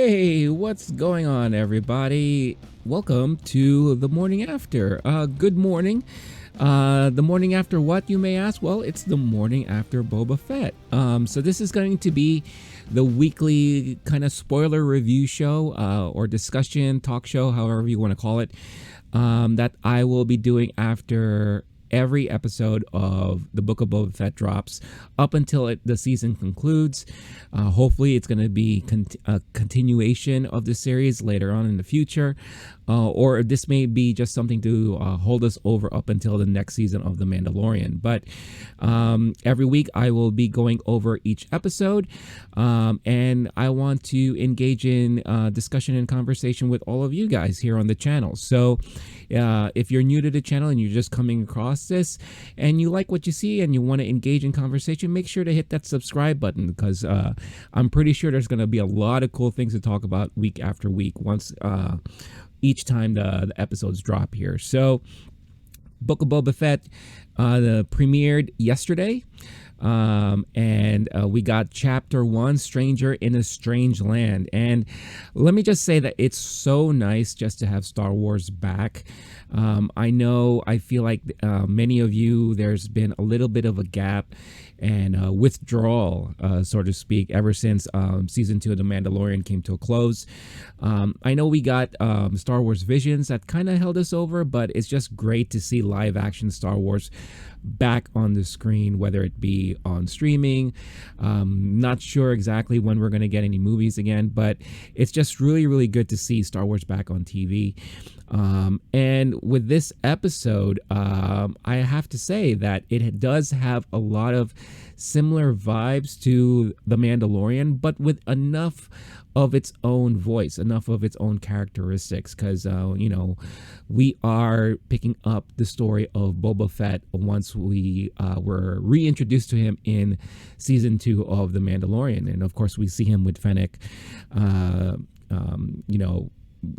Hey, what's going on, everybody? Welcome to the morning after. Good morning. The morning after what, you may ask? Well, it's the morning after Boba Fett. So this is going to be the weekly kind of spoiler review show, or discussion, talk show, however you want to call it, that I will be doing after every episode of the Book of Boba Fett drops up until the season concludes. Hopefully it's going to be a continuation of the series later on in the future, or this may be just something to hold us over up until the next season of The Mandalorian. But every week I will be going over each episode, and I want to engage in discussion and conversation with all of you guys here on the channel. So if you're new to the channel and you're just coming across this and you like what you see and you want to engage in conversation, make sure to hit that subscribe button, because I'm pretty sure there's going to be a lot of cool things to talk about week after week once each time the episodes drop here. So Book of Boba Fett premiered yesterday. And we got chapter 1, Stranger in a Strange Land. And let me just say that it's so nice just to have Star Wars back. I feel like many of you, there's been a little bit of a gap and withdrawal, so to speak, ever since season 2 of The Mandalorian came to a close. I know we got Star Wars Visions that kind of held us over, but it's just great to see live action Star Wars back on the screen, whether it be on streaming. Not sure exactly when we're going to get any movies again, but it's just really, really good to see Star Wars back on TV. And with this episode, I have to say that it does have a lot of similar vibes to The Mandalorian, but with enough of its own voice, enough of its own characteristics, because we are picking up the story of Boba Fett once we were reintroduced to him in season 2 of The Mandalorian. And of course we see him with Fennec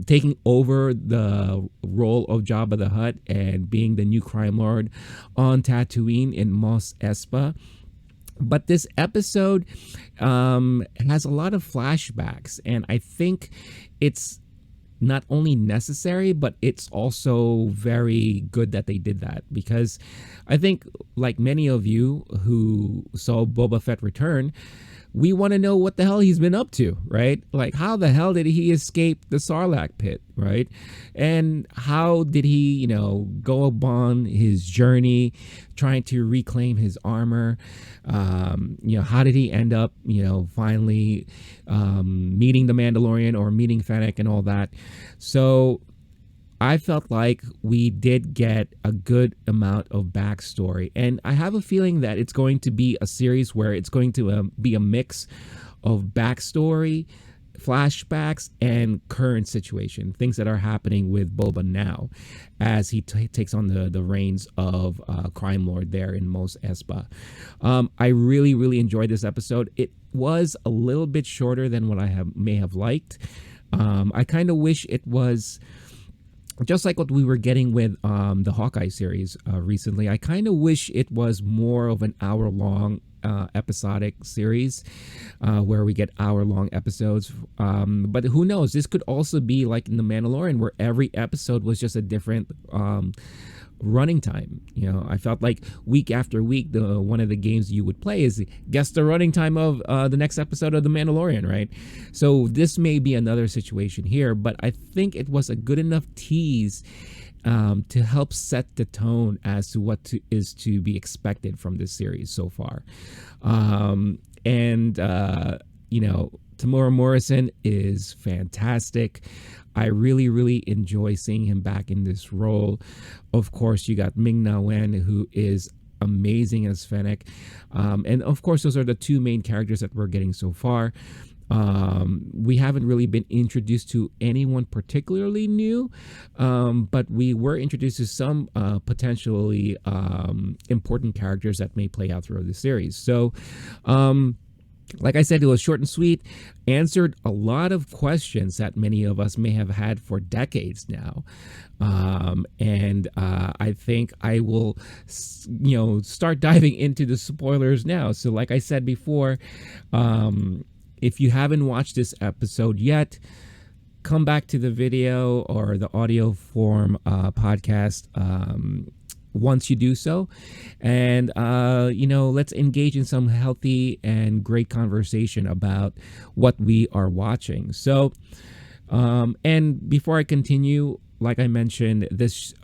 taking over the role of Jabba the Hutt and being the new crime lord on Tatooine in Mos Espa. But this episode has a lot of flashbacks, and I think it's not only necessary, but it's also very good that they did that, because I think, like many of you who saw Boba Fett return, we want to know what the hell he's been up to, right? Like, how the hell did he escape the Sarlacc pit, right? And how did he, go upon his journey trying to reclaim his armor? How did he end up, finally meeting the Mandalorian or meeting Fennec and all that? So I felt like we did get a good amount of backstory, and I have a feeling that it's going to be a series where it's going to be a mix of backstory, flashbacks, and current situation, things that are happening with Boba now as he takes on the reins of crime lord there in Mos Espa. I really, really enjoyed this episode. It was a little bit shorter than what I may have liked. I kind of wish it was just like what we were getting with the Hawkeye series recently. I kind of wish it was more of an hour-long episodic series where we get hour-long episodes. But who knows? This could also be like in The Mandalorian, where every episode was just a different running time. I felt like week after week, one of the games you would play is guess the running time of the next episode of The Mandalorian, right? So this may be another situation here, but I think it was a good enough tease to help set the tone as to what is to be expected from this series so far. Tamora Morrison is fantastic. I really, really enjoy seeing him back in this role. Of course, you got Ming-Na Wen, who is amazing as Fennec. And of course, those are the two main characters that we're getting so far. We haven't really been introduced to anyone particularly new, but we were introduced to some potentially important characters that may play out throughout the series. So, like I said, it was short and sweet, answered a lot of questions that many of us may have had for decades now. I think I will, start diving into the spoilers now. So like I said before, if you haven't watched this episode yet, come back to the video or the audio form podcast once you do so, and let's engage in some healthy and great conversation about what we are watching. So and before I continue, like I mentioned, these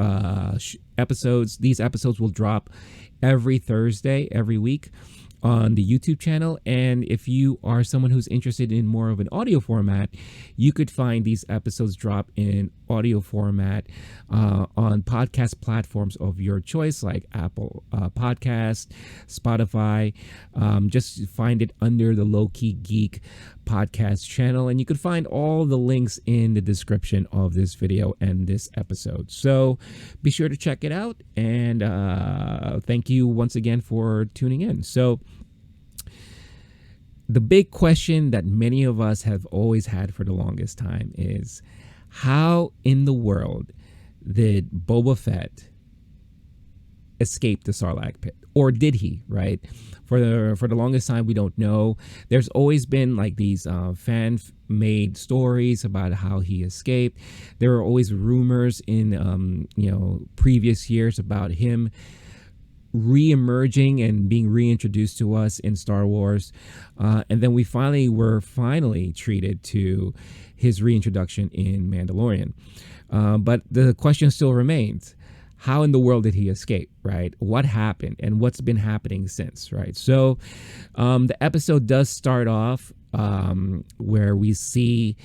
episodes will drop every Thursday every week on the YouTube channel. And if you are someone who's interested in more of an audio format, you could find these episodes drop in audio format on podcast platforms of your choice, like Apple Podcast, Spotify. Just find it under the Low-Key Geek podcast channel, and you could find all the links in the description of this video and this episode. So be sure to check it out, and thank you once again for tuning in. So the big question that many of us have always had for the longest time is, how in the world did Boba Fett escape the Sarlacc pit? Or did he, right? For the longest time, we don't know. There's always been like these fan-made stories about how he escaped. There are always rumors in previous years about him re-emerging and being reintroduced to us in Star Wars, and then we were finally treated to his reintroduction in Mandalorian. But the question still remains: how in the world did he escape, right? What happened and what's been happening since, right? So the episode does start off where we see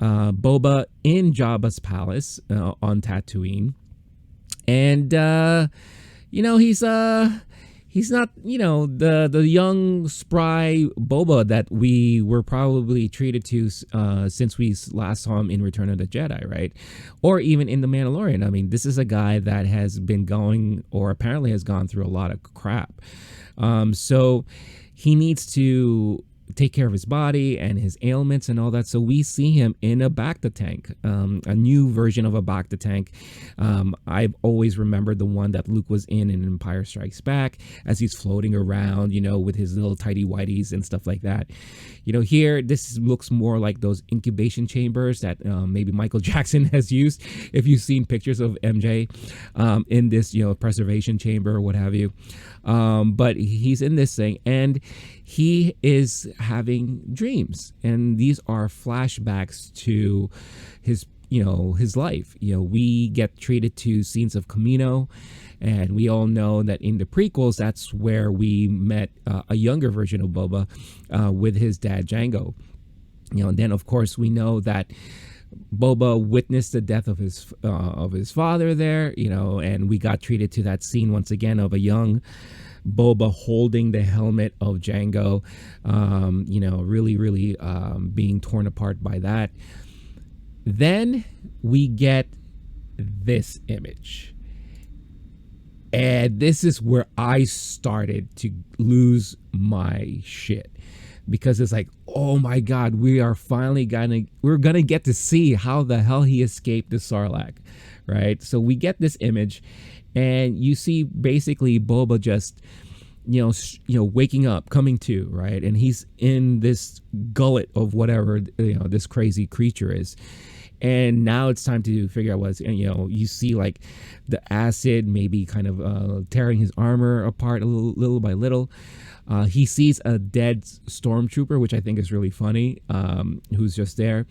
Boba in Jabba's palace on Tatooine, and he's not, the young spry Boba that we were probably treated to since we last saw him in Return of the Jedi, right? Or even in The Mandalorian. I mean, this is a guy that has been going, or apparently has gone through a lot of crap. So he needs to take care of his body and his ailments and all that. So we see him in a Bacta tank, a new version of a Bacta tank. I've always remembered the one that Luke was in Empire Strikes Back, as he's floating around, with his little tighty whities and stuff like that. Here, this looks more like those incubation chambers that maybe Michael Jackson has used. If you've seen pictures of MJ in this, preservation chamber or what have you. But he's in this thing, and he is having dreams, and these are flashbacks to his life. We get treated to scenes of Camino, and we all know that in the prequels, that's where we met a younger version of Boba with his dad Jango. And then of course we know that Boba witnessed the death of his father there, and we got treated to that scene once again of a young Boba holding the helmet of Jango, really being torn apart by that. Then we get this image, and this is where I started to lose my shit, because it's like, oh my God, we're gonna get to see how the hell he escaped the Sarlacc, right? So we get this image, and you see basically Boba just waking up, coming to, right? And he's in this gullet of whatever this crazy creature is. And now it's time to figure out what's, you see like the acid maybe kind of tearing his armor apart little by little. He sees a dead stormtrooper, which I think is really funny, who's just there.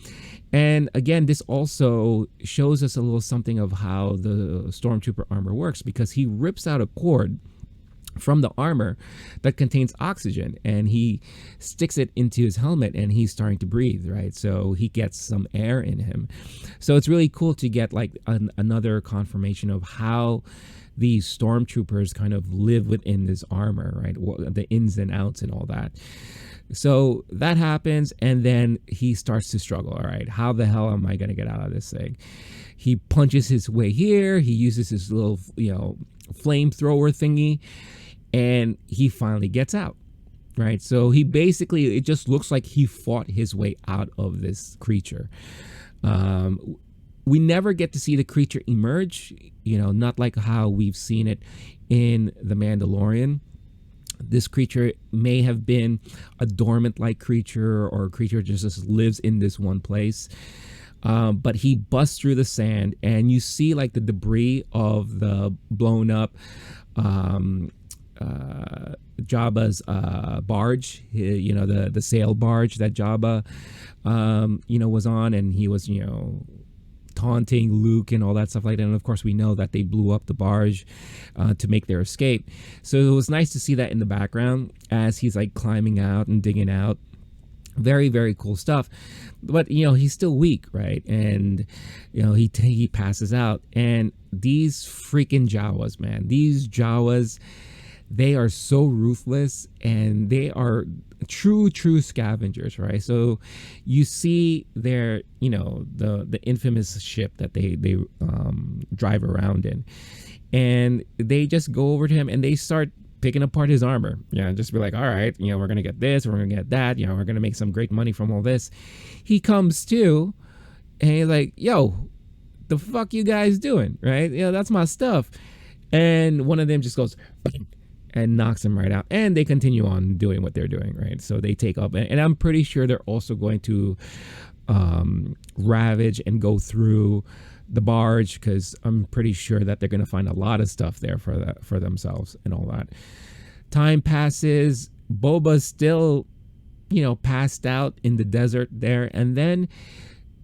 And again, this also shows us a little something of how the stormtrooper armor works, because he rips out a cord from the armor that contains oxygen, and he sticks it into his helmet, and he's starting to breathe, right? So he gets some air in him. So it's really cool to get like another confirmation of how these stormtroopers kind of live within this armor, right? The ins and outs and all that. So that happens, and then he starts to struggle. All right, how the hell am I going to get out of this thing? He punches his way here. He uses his little, flamethrower thingy, and he finally gets out, right? So he basically, it just looks like he fought his way out of this creature. We never get to see the creature emerge, not like how we've seen it in The Mandalorian. This creature may have been a dormant-like creature, or a creature just lives in this one place. But he busts through the sand, and you see like the debris of the blown up Jabba's barge, the sail barge that Jabba, was on, and he was, taunting Luke and all that stuff like that. And of course, we know that they blew up the barge to make their escape. So it was nice to see that in the background as he's like climbing out and digging out. Very, very cool stuff. But he's still weak, right? And he passes out. And these freaking Jawas, man, these Jawas, they are so ruthless, and they are true scavengers, right? So you see their, the infamous ship that they drive around in, and they just go over to him and they start picking apart his armor. Just be like, all right, we're gonna get this, we're gonna get that, we're gonna make some great money from all this. He comes to, and he's like, yo, the fuck you guys doing, right? That's my stuff. And one of them just goes bang, and knocks him right out, and they continue on doing what they're doing, right? So they take up, and I'm pretty sure they're also going to ravage and go through the barge, because I'm pretty sure that they're going to find a lot of stuff there for themselves and all that. Time passes. Boba's still, passed out in the desert there, and then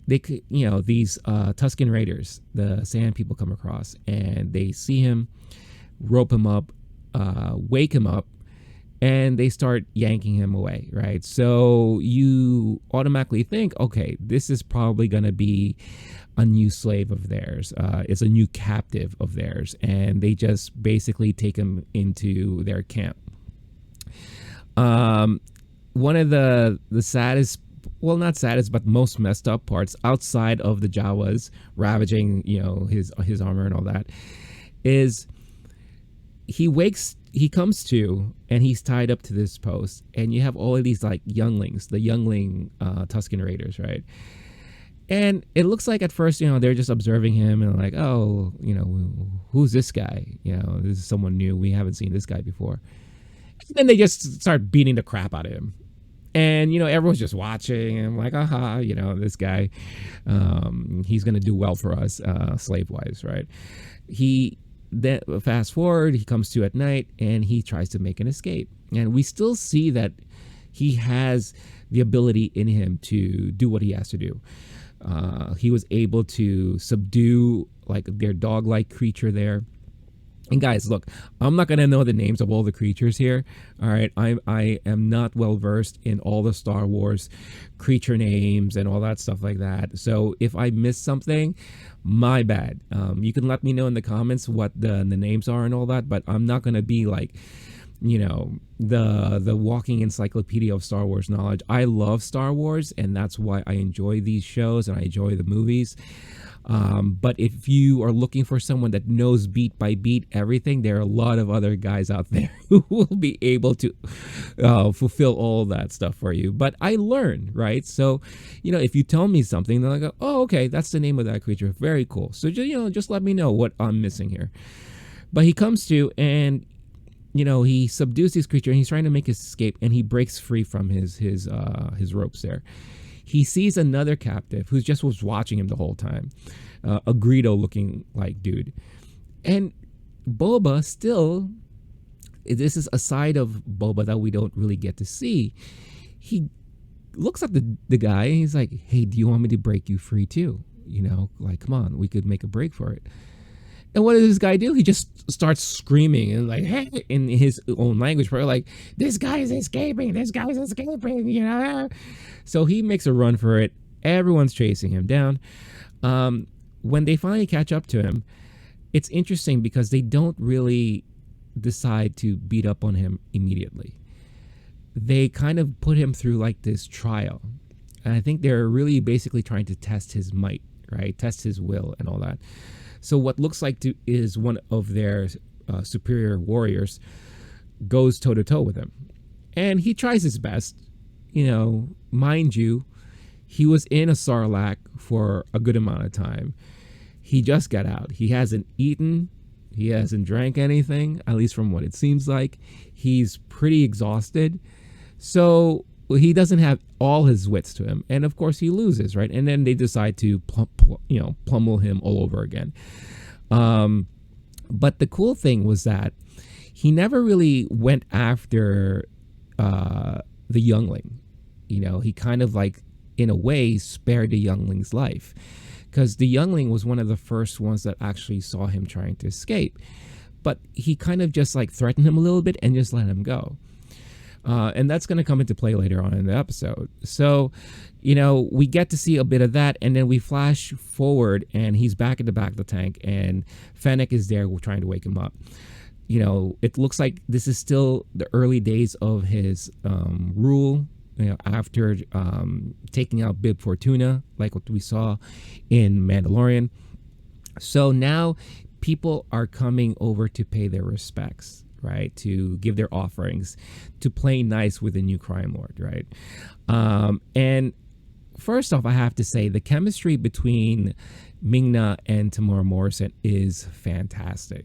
these Tusken Raiders, the Sand People, come across, and they see him, rope him up, wake him up, and they start yanking him away, right? So you automatically think, okay, this is probably going to be a new slave of theirs. It's a new captive of theirs, and they just basically take him into their camp. One of the saddest, well, not saddest, but most messed up parts, outside of the Jawas ravaging, his armor and all that, is he comes to, and he's tied up to this post, and you have all of these like younglings, the youngling Tusken Raiders, right? And it looks like at first, they're just observing him and like, oh, who's this guy? This is someone new. We haven't seen this guy before. And then they just start beating the crap out of him. And, everyone's just watching, and I'm like, aha, this guy, he's going to do well for us, slave-wise, right? Then fast forward, he comes to at night, and he tries to make an escape. And we still see that he has the ability in him to do what he has to do. He was able to subdue like their dog-like creature there. And guys, look, I'm not gonna know the names of all the creatures here. All right, I am not well versed in all the Star Wars creature names and all that stuff like that. So if I missed something, my bad. You can let me know in the comments what the names are and all that. But I'm not gonna be like, the walking encyclopedia of Star Wars knowledge. I love Star Wars, and that's why I enjoy these shows and I enjoy the movies. But if you are looking for someone that knows beat by beat everything, there are a lot of other guys out there who will be able to fulfill all that stuff for you. But I learn, right? So, if you tell me something, then I go, oh, okay, that's the name of that creature. Very cool. So, just let me know what I'm missing here. But he comes to, and he subdues this creature, and he's trying to make his escape, and he breaks free from his ropes there. He sees another captive who just was watching him the whole time, a Greedo looking like dude. And Boba still, this is a side of Boba that we don't really get to see. He looks at the guy, and he's like, hey, do you want me to break you free too? Like, come on, we could make a break for it. And what does this guy do? He just starts screaming and like, hey, in his own language, probably like, this guy's escaping, So he makes a run for it. Everyone's chasing him down. When they finally catch up to him, it's interesting because they don't really decide to beat up on him immediately. They kind of put him through like this trial. And I think they're really basically trying to test his might, right? Test his will and all that. So what looks like is one of their superior warriors goes toe-to-toe with him. And he tries his best. Mind you, he was in a Sarlacc for a good amount of time. He just got out. He hasn't eaten. He hasn't drank anything, at least from what it seems like. He's pretty exhausted. So he doesn't have all his wits to him. And of course he loses, right? And then they decide to pummel him all over again. But the cool thing was that he never really went after the youngling. He kind of like, in a way, spared the youngling's life, because the youngling was one of the first ones that actually saw him trying to escape. But he kind of just like threatened him a little bit and just let him go. And that's going to come into play later on in the episode. So, we get to see a bit of that, and then we flash forward, and he's back at the back of the tank, and Fennec is there trying to wake him up. It looks like this is still the early days of his rule, after taking out Bib Fortuna, like what we saw in Mandalorian. So now people are coming over to pay their respects, right? To give their offerings, to play nice with the new crime lord, right? And first off, I have to say the chemistry between Ming-Na and Tamora Morrison is fantastic.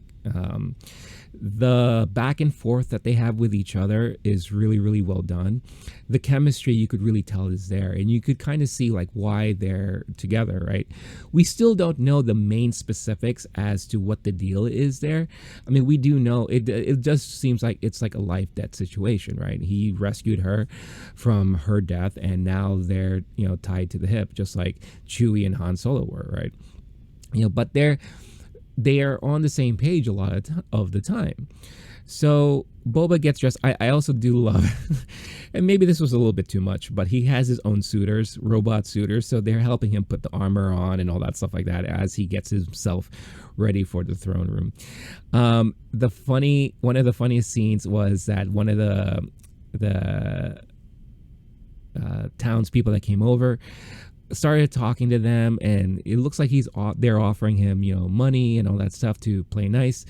The back and forth that they have with each other is really, really well done. The chemistry, you could really tell, is there, and you could kind of see like why they're together, right? We still don't know the main specifics as to what the deal is there. I mean, we do know it just seems like it's like a life-death situation, right? He rescued her from her death, and now they're tied to the hip, just like Chewie and Han Solo were, right? But they are on the same page a lot of the time. So Boba gets dressed. I also do love, and maybe this was a little bit too much, but he has his own suitors, robot suitors. So they're helping him put the armor on and all that stuff like that as he gets himself ready for the throne room. One of the funniest scenes was that one of the townspeople that came over started talking to them, and it looks like they're offering him money and all that stuff to play nice.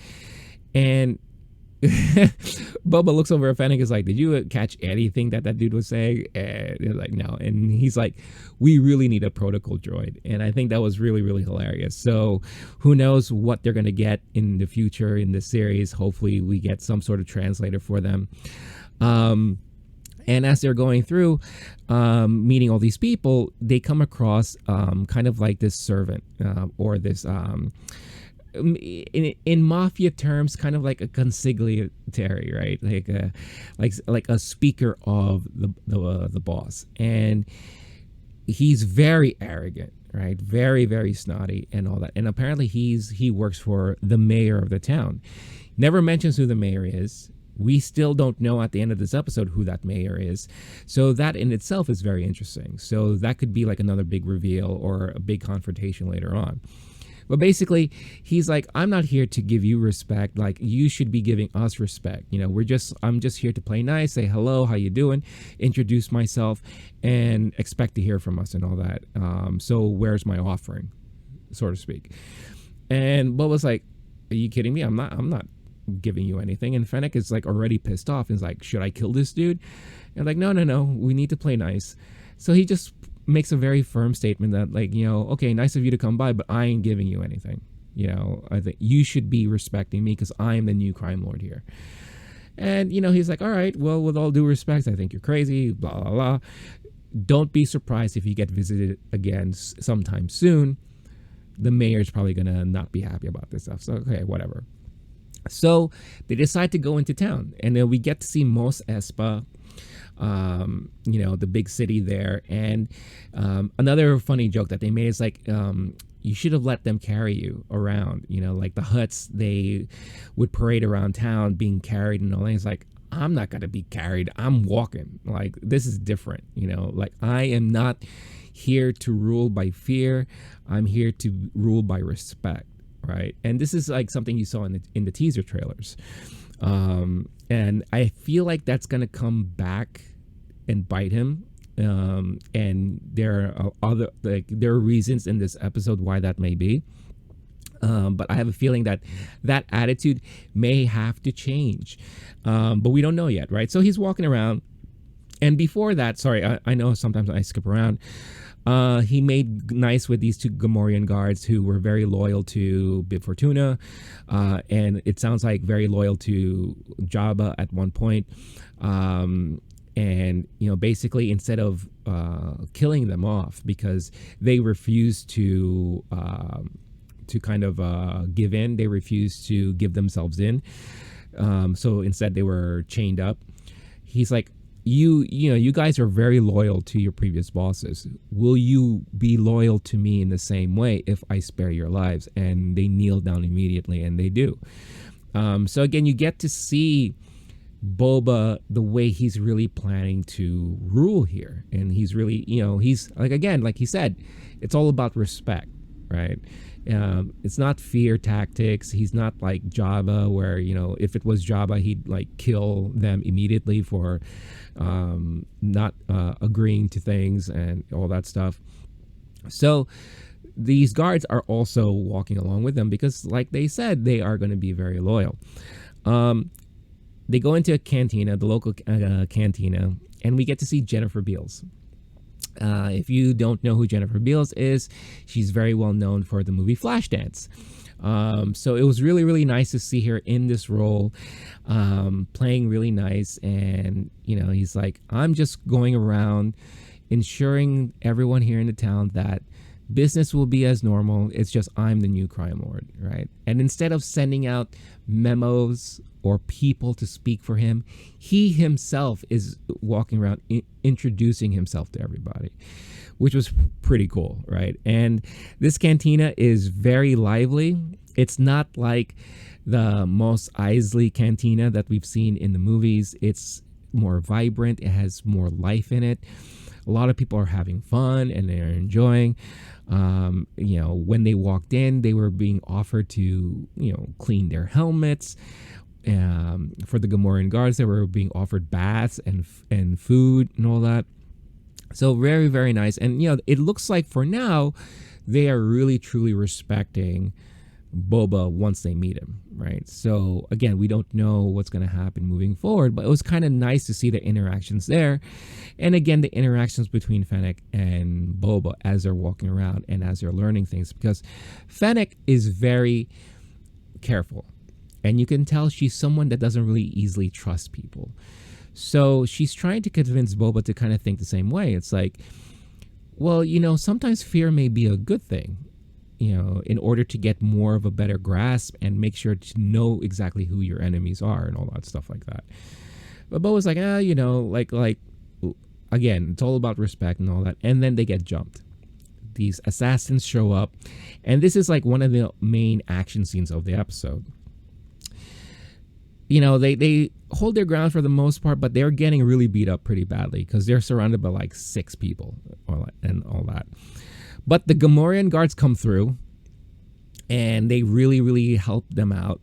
And Boba looks over at Fennec, is like, did you catch anything that dude was saying? And they're like, no. And he's like, we really need a protocol droid. And I think that was really, really hilarious. So who knows what they're going to get in the future in this series. Hopefully we get some sort of translator for them. And as they're going through, meeting all these people, they come across kind of like this servant or this, in mafia terms, kind of like a consigliere, right? Like a speaker of the boss. And he's very arrogant, right? Very, very snotty and all that. And apparently he works for the mayor of the town. Never mentions who the mayor is. We still don't know at the end of this episode who that mayor is. So that in itself is very interesting. So that could be like another big reveal or a big confrontation later on. But basically, he's like, I'm not here to give you respect. Like, you should be giving us respect. I'm just here to play nice, say hello, how you doing, introduce myself, and expect to hear from us and all that. So where's my offering, so to speak? And Boba's like, are you kidding me? I'm not giving you anything. And Fennec is like already pissed off and is like, should I kill this dude? And like, no, we need to play nice. So he just makes a very firm statement that like, okay, nice of you to come by, but I ain't giving you anything. I think you should be respecting me because I'm the new crime lord here. And he's like, all right, well, with all due respect, I think you're crazy, blah blah blah. Don't be surprised if you get visited again sometime soon. The mayor's probably gonna not be happy about this stuff. So okay, whatever. So they decide to go into town, and then we get to see Mos Espa, the big city there. And another funny joke that they made is like, you should have let them carry you around, like the huts they would parade around town being carried and all that. It's like, I'm not going to be carried. I'm walking. Like, this is different, like I am not here to rule by fear. I'm here to rule by respect. Right. And this is like something you saw in the teaser trailers. And I feel like that's going to come back and bite him. And there are reasons in this episode why that may be. But I have a feeling that attitude may have to change. But we don't know yet. Right. So he's walking around, And before that, sorry, I know sometimes I skip around. He made nice with these two Gamorrean guards who were very loyal to Bib Fortuna, and it sounds like very loyal to Jabba at one point. And basically, instead of killing them off because they refused to kind of give in, they refused to give themselves in. So instead, they were chained up. He's like, you guys are very loyal to your previous bosses. Will you be loyal to me in the same way if I spare your lives? And they kneel down immediately, and they do. So again, you get to see Boba the way he's really planning to rule here, and he's really, he's like, again, like he said, it's all about respect, right? It's not fear tactics. He's not like Jabba, where if it was Jabba, he'd like kill them immediately for not agreeing to things and all that stuff. So these guards are also walking along with them because, like they said, they are going to be very loyal. They go into a cantina, the local cantina, and we get to see Jennifer Beals. If you don't know who Jennifer Beals is, she's very well known for the movie Flashdance. So it was really, really nice to see her in this role, playing really nice. And, he's like, I'm just going around ensuring everyone here in the town that business will be as normal. It's just I'm the new crime lord, right? And instead of sending out memos or people to speak for him, he himself is walking around introducing himself to everybody, which was pretty cool, right? And this cantina is very lively. It's not like the Mos Eisley cantina that we've seen in the movies. It's more vibrant. It has more life in it. A lot of people are having fun and they're enjoying. When they walked in, they were being offered to, clean their helmets. For the Gamorrean guards, they were being offered baths and food and all that. So very, very nice. And, it looks like for now, they are really, truly respecting Boba once they meet him, right? So again, we don't know what's going to happen moving forward, but it was kind of nice to see the interactions there. And again, the interactions between Fennec and Boba as they're walking around and as they're learning things, because Fennec is very careful. And you can tell she's someone that doesn't really easily trust people. So she's trying to convince Boba to kind of think the same way. It's like, well, sometimes fear may be a good thing, in order to get more of a better grasp and make sure to know exactly who your enemies are and all that stuff like that. But Boba's like, like, again, it's all about respect and all that. And then they get jumped. These assassins show up. And this is like one of the main action scenes of the episode. They hold their ground for the most part, but they're getting really beat up pretty badly because they're surrounded by like 6 people and all that. But the Gamorrean guards come through and they really, really help them out.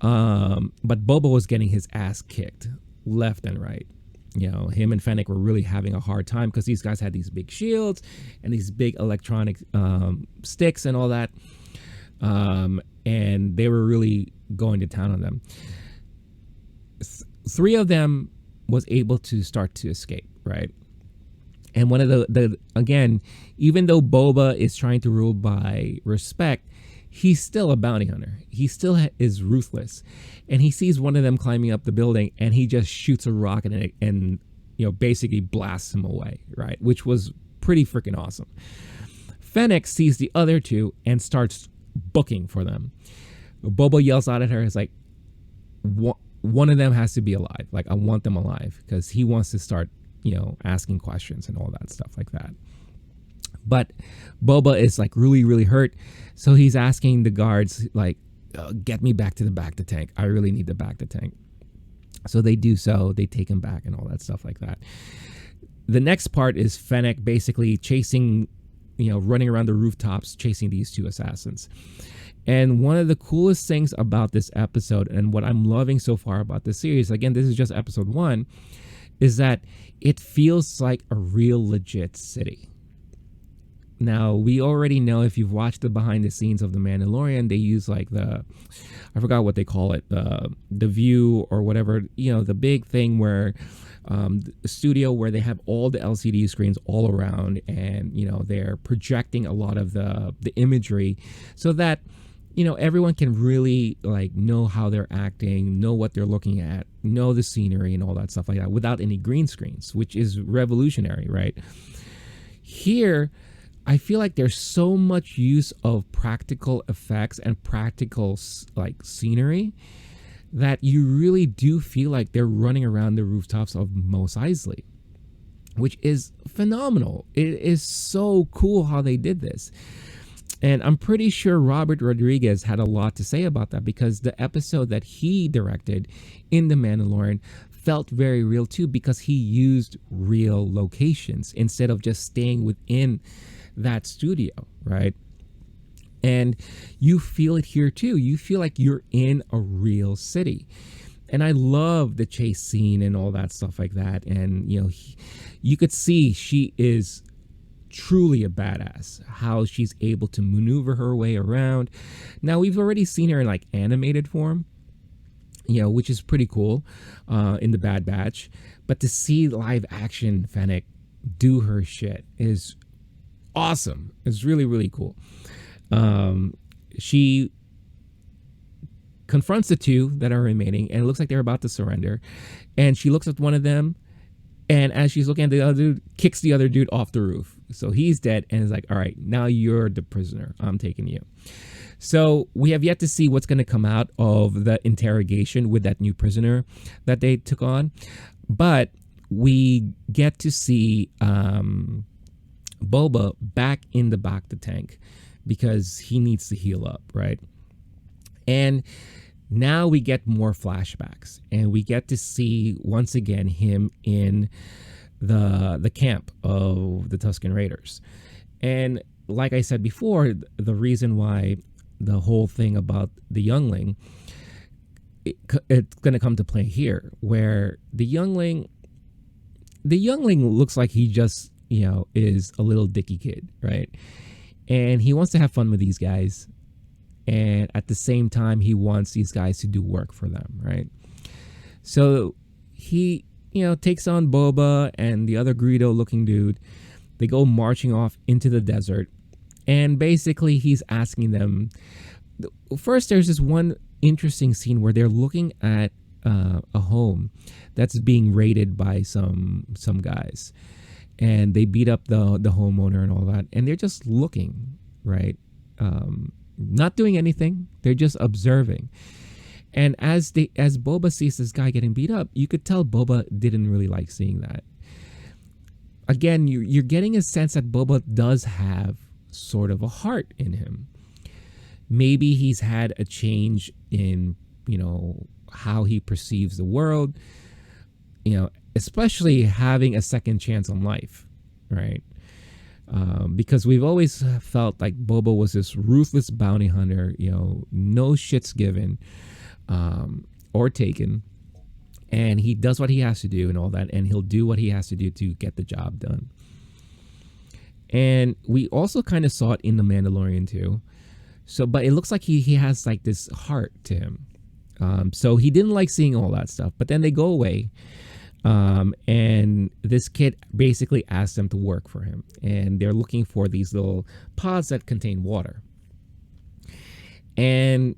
But Boba was getting his ass kicked left and right. Him and Fennec were really having a hard time because these guys had these big shields and these big electronic sticks and all that. And they were really going to town on them. 3 of them was able to start to escape, right? And one of the again, even though Boba is trying to rule by respect, he's still a bounty hunter. He still is ruthless. And he sees one of them climbing up the building and he just shoots a rocket in it and basically blasts him away, right? Which was pretty freaking awesome. Fennec sees the other 2 and starts booking for them. Boba yells out at her. It's like, one of them has to be alive. Like, I want them alive, because he wants to start, asking questions and all that stuff like that. But Boba is like really, really hurt. So he's asking the guards, like, get me back to the back of the tank. I really need the back of the tank. So they do so. They take him back and all that stuff like that. The next part is Fennec basically chasing, running around the rooftops, chasing these 2 assassins. And one of the coolest things about this episode, and what I'm loving so far about this series, again, this is just episode 1, is that it feels like a real legit city. Now, we already know, if you've watched the behind the scenes of The Mandalorian, they use like I forgot what they call it, the view or whatever, the big thing where the studio where they have all the LCD screens all around, and they're projecting a lot of the imagery so that everyone can really like know how they're acting, know what they're looking at, know the scenery and all that stuff like that without any green screens, which is revolutionary, right? Here, I feel like there's so much use of practical effects and practical like scenery that you really do feel like they're running around the rooftops of Mos Eisley, which is phenomenal. It is so cool how they did this. And I'm pretty sure Robert Rodriguez had a lot to say about that, because the episode that he directed in The Mandalorian felt very real too, because he used real locations instead of just staying within that studio, right? And you feel it here too. You feel like you're in a real city. And I love the chase scene and all that stuff like that. And, you could see she is truly a badass, how she's able to maneuver her way around. Now, we've already seen her in like animated form, which is pretty cool in the Bad Batch. But to see live action Fennec do her shit is awesome. It's really, really cool. She confronts the two that are remaining, and it looks like they're about to surrender. And she looks at one of them, and as she's looking at the other dude, kicks the other dude off the roof. So he's dead, and is like, all right, now you're the prisoner. I'm taking you. So we have yet to see what's going to come out of the interrogation with that new prisoner that they took on. But we get to see Boba back in the Bacta tank because he needs to heal up, right? And now we get more flashbacks, and we get to see once again him in the camp of the Tusken Raiders. And like I said before, the reason why the whole thing about the youngling, it's going to come to play here, where the youngling looks like he just is a little dicky kid, right? And he wants to have fun with these guys, and at the same time he wants these guys to do work for them, right? So he takes on Boba and the other Greedo looking dude. They go marching off into the desert, and basically he's asking them, first there's this one interesting scene where they're looking at a home that's being raided by some guys, and they beat up the homeowner and all that, and they're just looking, right? Not doing anything. They're just observing. And as Boba sees this guy getting beat up, you could tell Boba didn't really like seeing that. Again, you're getting a sense that Boba does have sort of a heart in him. Maybe he's had a change in, how he perceives the world, especially having a second chance on life, right? Because we've always felt like Boba was this ruthless bounty hunter, no shits given or taken, and he does what he has to do and all that, and he'll do what he has to do to get the job done. And we also kind of saw it in The Mandalorian too. So, but it looks like he has like this heart to him. So he didn't like seeing all that stuff, but then they go away. And this kid basically asks them to work for him, and they're looking for these little pods that contain water. And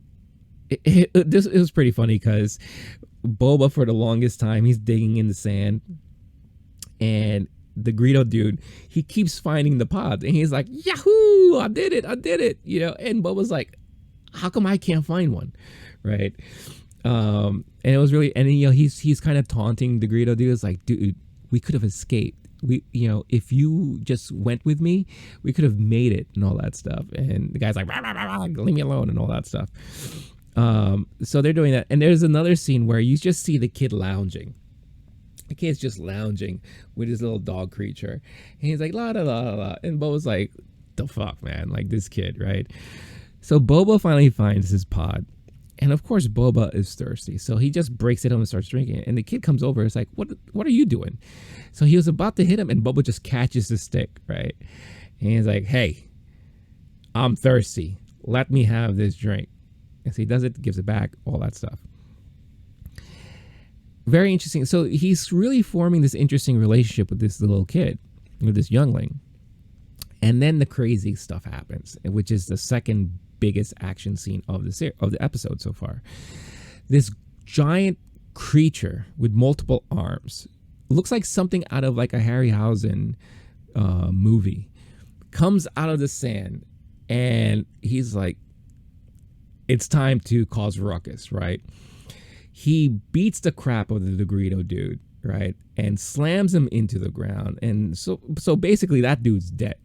it was pretty funny because Boba, for the longest time, he's digging in the sand, and the Greedo dude, he keeps finding the pods, and he's like, "Yahoo! I did it! And Boba's like, "How come I can't find one?" Right? And it was really, and he's kind of taunting the Greedo dude. It's like, dude, we could have escaped. We, if you just went with me, we could have made it and all that stuff. And the guy's like, rah, rah, rah, rah, leave me alone and all that stuff. So they're doing that. And there's another scene where you just see the kid lounging. The kid's just lounging with his little dog creature. And he's like, la, la, la, la, la. And Boba's like, the fuck, man? Like, this kid, right? So Boba finally finds his pod. And of course, Boba is thirsty. So he just breaks it up and starts drinking it. And the kid comes over. It's like, what are you doing? So he was about to hit him, and Boba just catches the stick, right? And he's like, hey, I'm thirsty. Let me have this drink. And so he does it, gives it back, all that stuff. Very interesting. So he's really forming this interesting relationship with this little kid, with this youngling. And then the crazy stuff happens, which is the second biggest action scene of the episode so far. This giant creature with multiple arms, looks like something out of like a Harryhausen movie, comes out of the sand, and he's like, it's time to cause ruckus, right? He beats the crap out of the Greedo dude, right, and slams him into the ground, and so basically that dude's dead.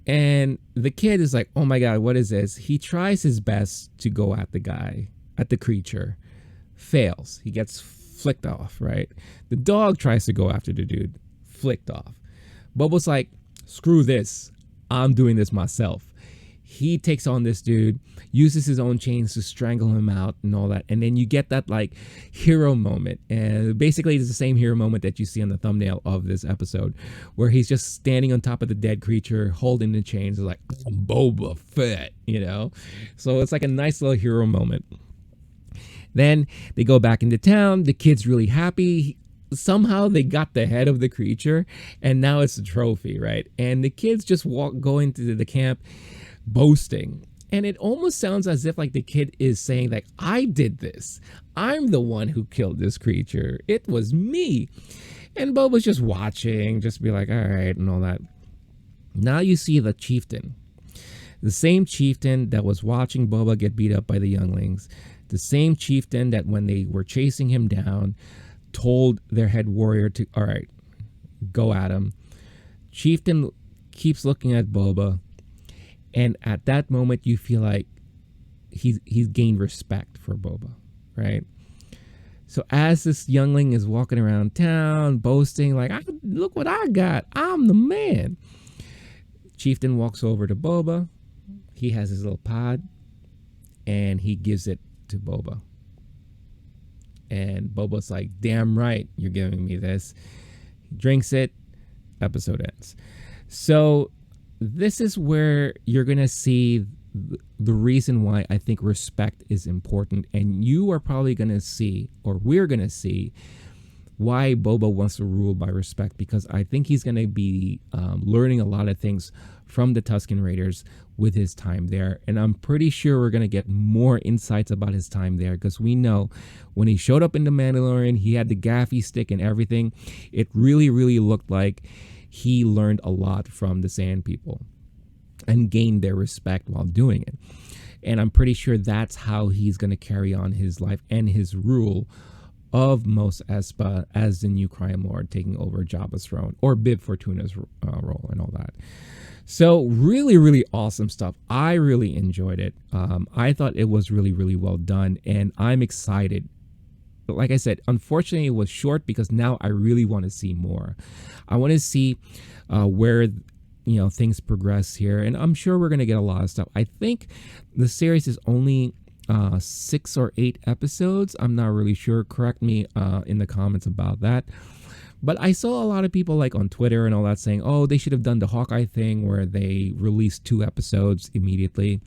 And the kid is like, oh my god, what is this? He tries his best to go at the guy, at the creature, fails. He gets flicked off, right? The dog tries to go after the dude, flicked off. Boba's like, screw this, I'm doing this myself. He takes on this dude, uses his own chains to strangle him out and all that. And then you get that like hero moment. And basically it's the same hero moment that you see on the thumbnail of this episode, where he's just standing on top of the dead creature, holding the chains, like, Boba Fett, you know? So it's like a nice little hero moment. Then they go back into town. The kid's really happy. Somehow they got the head of the creature, and now it's a trophy, right? And the kids just go into the camp boasting, and it almost sounds as if like the kid is saying like, I did this, I'm the one who killed this creature, it was me. And Boba's just watching, just be like, all right, and all that. Now you see the chieftain, the same chieftain that was watching Boba get beat up by the younglings, the same chieftain that when they were chasing him down told their head warrior to, all right, go at him. Chieftain keeps looking at Boba, and at that moment, you feel like he's gained respect for Boba, right? So as this youngling is walking around town, boasting, like, look what I got, I'm the man. Chieftain walks over to Boba. He has his little pod, and he gives it to Boba. And Boba's like, damn right, you're giving me this. He drinks it. Episode ends. So this is where you're going to see the reason why I think respect is important. And you are probably going to see, or we're going to see, why Boba wants to rule by respect, because I think he's going to be learning a lot of things from the Tusken Raiders with his time there. And I'm pretty sure we're going to get more insights about his time there, because we know when he showed up in The Mandalorian, he had the gaffy stick and everything. It really, really looked like he learned a lot from the Sand People and gained their respect while doing it. And I'm pretty sure that's how he's going to carry on his life and his rule of Mos Espa as the new crime lord, taking over Jabba's throne, or Bib Fortuna's role and all that. So really, really awesome stuff. I really enjoyed it. I thought it was really, really well done, and I'm excited. But like I said, unfortunately, it was short because now I really want to see more. I want to see where things progress here, and I'm sure we're going to get a lot of stuff. I think the series is only 6 or 8 episodes. I'm not really sure. Correct me in the comments about that. But I saw a lot of people like on Twitter and all that saying, oh, they should have done the Hawkeye thing where they released 2 episodes immediately.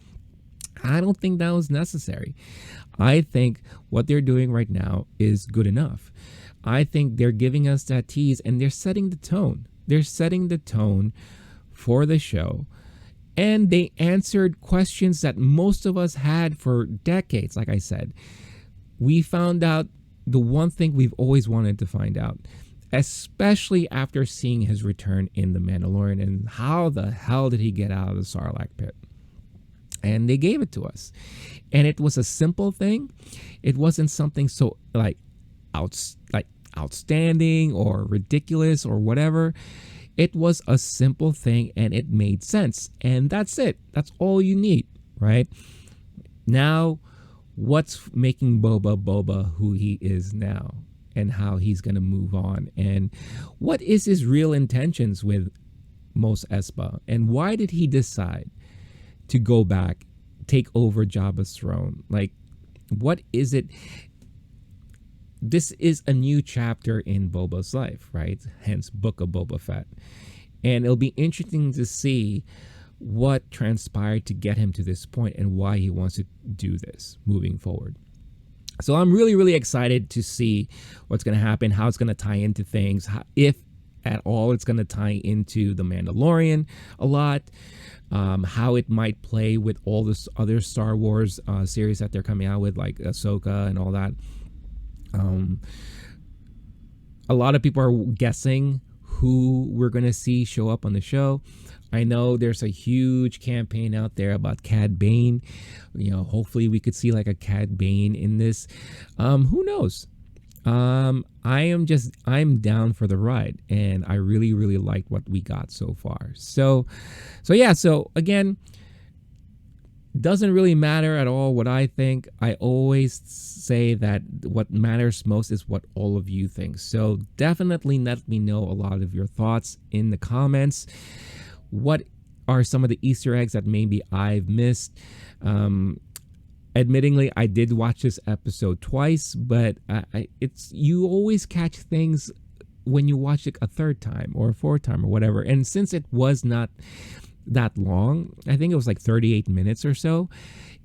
I don't think that was necessary. I think what they're doing right now is good enough. I think they're giving us that tease, and they're setting the tone. They're setting the tone for the show. And they answered questions that most of us had for decades. Like I said, we found out the one thing we've always wanted to find out, especially after seeing his return in The Mandalorian, and how the hell did he get out of the Sarlacc pit? And they gave it to us. And it was a simple thing. It wasn't something so outstanding or ridiculous or whatever. It was a simple thing, and it made sense. And that's it. That's all you need, right? Now, what's making Boba who he is now, and how he's going to move on, and what is his real intentions with Mos Espa, and why did he decide to go back, take over Jabba's throne? Like, what is it? This is a new chapter in Boba's life, right? Hence Book of Boba Fett. And it'll be interesting to see what transpired to get him to this point and why he wants to do this moving forward. So I'm really, really excited to see what's going to happen, how it's going to tie into things, if at all it's going to tie into The Mandalorian a lot, how it might play with all this other Star Wars series that they're coming out with, like Ahsoka and all that. A lot of people are guessing who we're going to see show up on the show. I know there's a huge campaign out there about Cad Bane. Hopefully we could see like a Cad Bane in this. Who knows? I'm down for the ride, and I really, really liked what we got so far. So again, doesn't really matter at all what I think. I always say that what matters most is what all of you think. So definitely let me know a lot of your thoughts in the comments. What are some of the Easter eggs that maybe I've missed? Admittingly, I did watch this episode twice, but you always catch things when you watch it a third time or a fourth time or whatever. And since it was not that long, I think it was like 38 minutes or so,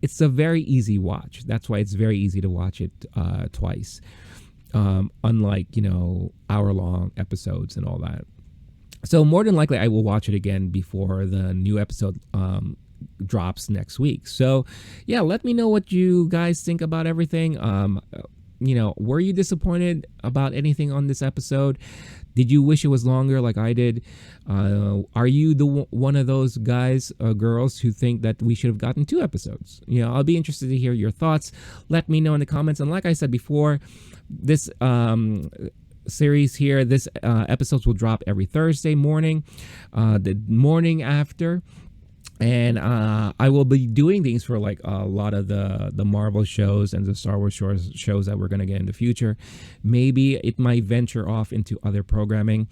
it's a very easy watch. That's why it's very easy to watch it twice, unlike hour-long episodes and all that. So more than likely, I will watch it again before the new episode drops next week. So yeah, let me know what you guys think about everything. Were you disappointed about anything on this episode? Did you wish it was longer like I did? Are you one of those guys or girls who think that we should have gotten 2 episodes? I'll be interested to hear your thoughts. Let me know in the comments. And like I said before, this series here, this episodes will drop every Thursday morning, the morning after. And I will be doing these for like a lot of the Marvel shows and the Star Wars shows that we're going to get in the future. Maybe it might venture off into other programming.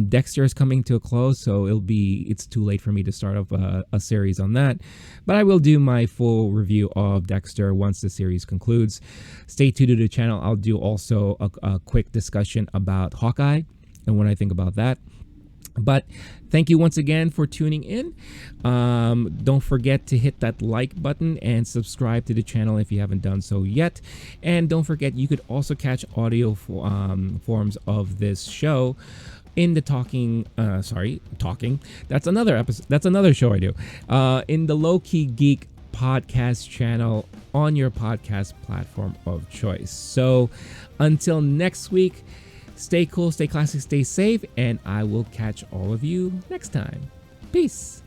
Dexter is coming to a close, so it's too late for me to start off a series on that. But I will do my full review of Dexter once the series concludes. Stay tuned to the channel. I'll do also a quick discussion about Hawkeye and what I think about that. But thank you once again for tuning in. Don't forget to hit that like button and subscribe to the channel if you haven't done so yet. And don't forget, you could also catch audio forms of this show in the talking. That's another episode. That's another show I do. In the Low-Key Geek podcast channel on your podcast platform of choice. So until next week, stay cool, stay classy, stay safe, and I will catch all of you next time. Peace.